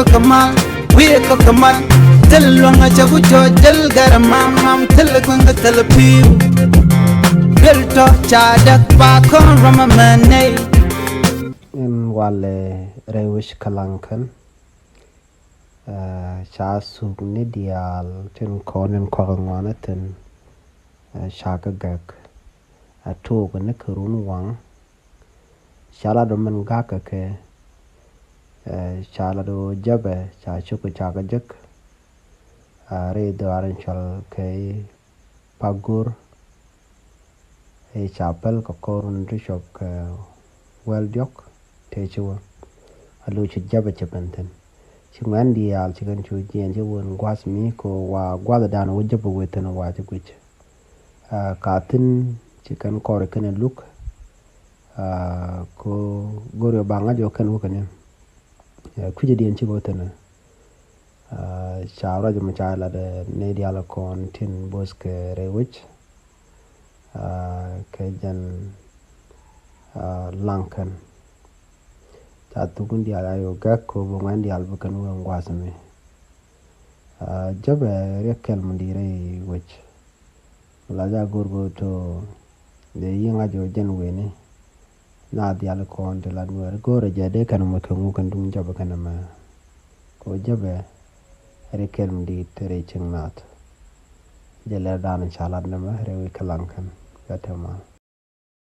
kamal we kamal telwanga chabu jojal garamam mam telkwanga telpiu belto chadak ba kon ramamane in wale rewish kalankan cha suk ni dial tin konen korongwana tin shaka gak atu ne kurun wang shala do man gaka ke shala do jabe cha chuku chaka jak re do aran chal ke pagur chapel ko korun rishok wel diok te chuwa alu chi jabe chapanten chiman dial chikan chu jien je won gwas mi ko wa gwada dan wo jabu weten wa te kuch katin chikan kore kene luk ko gorio banga jo kan wukan kuje dien chi botena chawra jo machala de ne dial kon tin boske rewich ke jan lankan tukun dial ayo gak ko bongan dial bukan wong wasame jabe rekel mundire wech la ja gorgo to de yinga jo jen weni na dial ko on de la nuer gore jade kan mo ko kan dum jabe kan ma ko jabe rekel mundi tere chingnat jela dan chalat na ma rewi kalankan gatama